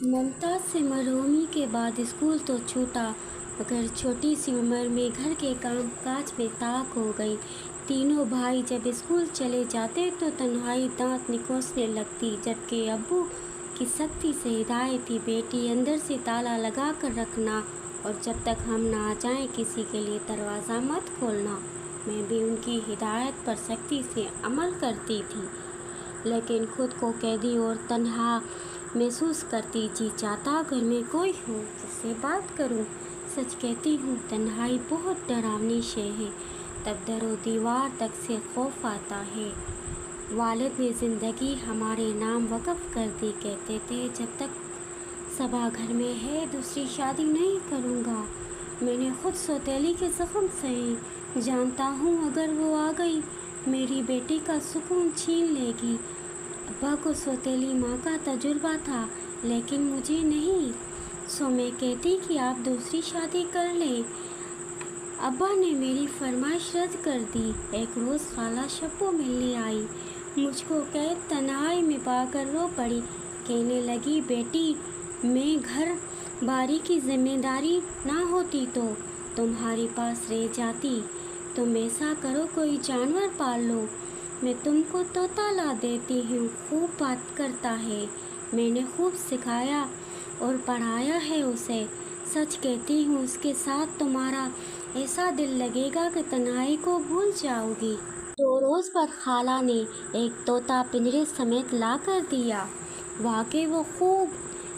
ممتاز سے مرحومی کے بعد اسکول تو چھوٹا مگر چھوٹی سی عمر میں گھر کے کام کاج میں طاق ہو گئی۔ تینوں بھائی جب اسکول چلے جاتے تو تنہائی دانت نکوسنے لگتی، جبکہ ابو کی سختی سے ہدایت تھی، بیٹی اندر سے تالا لگا کر رکھنا اور جب تک ہم نہ آ جائیں کسی کے لیے دروازہ مت کھولنا۔ میں بھی ان کی ہدایت پر سختی سے عمل کرتی تھی، لیکن خود کو قیدی اور تنہا محسوس کرتی۔ جی چاہتا گھر میں کوئی ہو جس سے بات کروں۔ سچ کہتی ہوں تنہائی بہت ڈراؤنی شے ہے، تب در و دیوار تک سے خوف آتا ہے۔ والد نے زندگی ہمارے نام وقف کر دی، کہتے تھے جب تک صبا گھر میں ہے دوسری شادی نہیں کروں گا۔ میں نے خود سوتیلی کے زخم سہے، جانتا ہوں اگر وہ آ گئی میری بیٹی کا سکون چھین لے گی۔ ابا کو سوتیلی ماں کا تجربہ تھا لیکن مجھے نہیں، سو میں کہتی کہ آپ دوسری شادی کر لیں۔ ابا نے میری فرمائش رد کر دی۔ ایک روز خالہ شبو ملنے آئی، مجھ کو قید تنہائی میں پا کر رو پڑی، کہنے لگی بیٹی میں گھر باری کی ذمہ داری نہ ہوتی تو تمہارے پاس رہ جاتی۔ تم ایسا کرو کوئی جانور پال لو، میں تم کو طوطا لا دیتی ہوں، خوب بات کرتا ہے، میں نے خوب سکھایا اور پڑھایا ہے اسے۔ سچ کہتی ہوں اس کے ساتھ تمہارا ایسا دل لگے گا کہ تنہائی کو بھول جاؤ گی۔ 2 روز بعد خالہ نے ایک طوطا پنجرے سمیت لا کر دیا۔ واقعی وہ خوب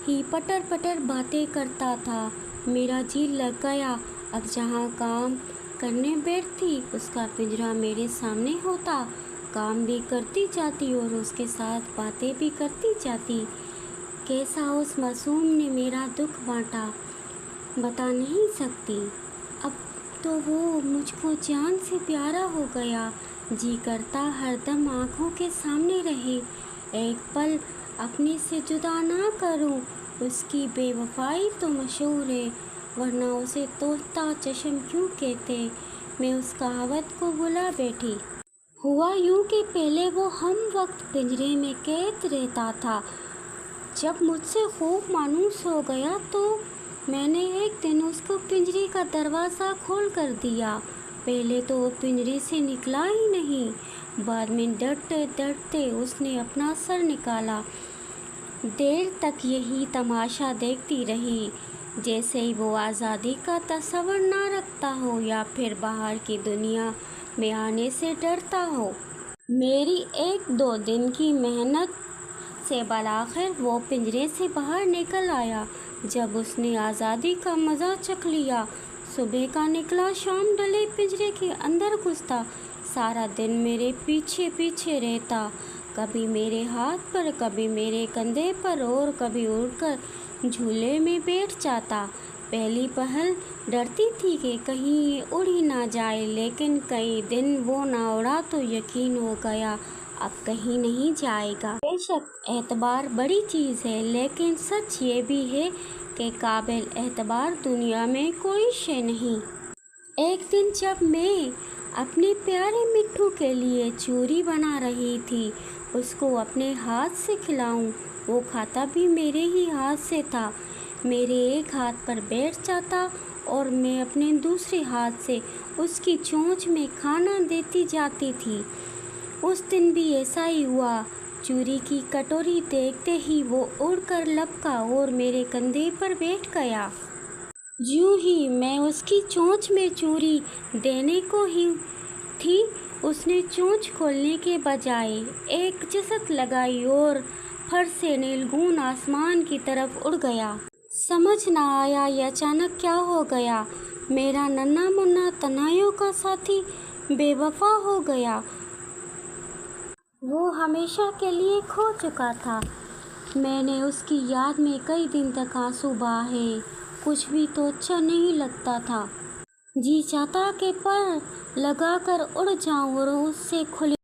ہی پٹر پٹر باتیں کرتا تھا، میرا جی لگ گیا۔ اب جہاں کام کرنے بیٹھتی اس کا پنجرہ میرے سامنے ہوتا، کام بھی کرتی جاتی اور اس کے ساتھ باتیں بھی کرتی جاتی۔ کیسا اس معصوم نے میرا دکھ بانٹا بتا نہیں سکتی۔ اب تو وہ مجھ کو جان سے پیارا ہو گیا، جی کرتا ہر دم آنکھوں کے سامنے رہے، ایک پل اپنے سے جدا نہ کروں۔ اس کی بے وفائی تو مشہور ہے، ورنہ اسے طوطا چشم کیوں کہتے؟ میں اس کہاوت کو بھلا بیٹھی۔ ہوا یوں کہ پہلے وہ ہم وقت پنجرے میں قید رہتا تھا، جب مجھ سے خوب مانوس ہو گیا تو میں نے ایک دن اس کو پنجرے کا دروازہ کھول کر دیا۔ پہلے تو وہ پنجرے سے نکلا ہی نہیں، بعد میں ڈرتے ڈرتے اس نے اپنا سر نکالا۔ دیر تک یہی تماشا دیکھتی رہی، جیسے ہی وہ آزادی کا تصور نہ رکھتا ہو یا پھر باہر کی دنیا میں آنے سے ڈرتا ہو۔ میری 1-2 دن کی محنت سے بالآخر وہ پنجرے سے باہر نکل آیا۔ جب اس نے آزادی کا مزہ چکھ لیا، صبح کا نکلا شام ڈھلے پنجرے کے اندر گھستا، سارا دن میرے پیچھے پیچھے رہتا، کبھی میرے ہاتھ پر، کبھی میرے کندھے پر اور کبھی اڑ کر جھولے میں بیٹھ جاتا۔ پہلی پہل ڈرتی تھی کہ کہیں یہ اڑ ہی نہ جائے، لیکن کئی دن وہ نہ اڑا تو یقین ہو گیا اب کہیں نہیں جائے گا۔ بے شک اعتبار بڑی چیز ہے، لیکن سچ یہ بھی ہے کہ قابل اعتبار دنیا میں کوئی شے نہیں۔ ایک دن جب میں اپنے پیارے مٹھو کے لیے چوری بنا رہی تھی، اس کو اپنے ہاتھ سے کھلاؤں، وہ کھاتا بھی میرے ہی ہاتھ سے تھا، میرے ایک ہاتھ پر بیٹھ جاتا اور میں اپنے دوسرے ہاتھ سے اس کی چونچ میں کھانا دیتی جاتی تھی۔ اس دن بھی ایسا ہی ہوا، چوری کی کٹوری دیکھتے ہی وہ اڑ کر لپکا اور میرے کندھے پر بیٹھ گیا۔ جوں ہی میں اس کی چونچ میں چوری دینے کو ہی تھی، اس نے چونچ کھولنے کے بجائے ایک جست لگائی اور پھر سے نیلگون آسمان کی طرف اڑ گیا۔ سمجھ نہ آیا یہ اچانک کیا ہو گیا، میرا ننھا منا تنہائیوں کا ساتھی بے وفا ہو گیا، وہ ہمیشہ کے لیے کھو چکا تھا۔ میں نے اس کی یاد میں کئی دن تک آنسو بہائے، کچھ بھی تو اچھا نہیں لگتا تھا، جی چاہتا کہ پر لگا کر اڑ جاؤں اور اس سے کھلے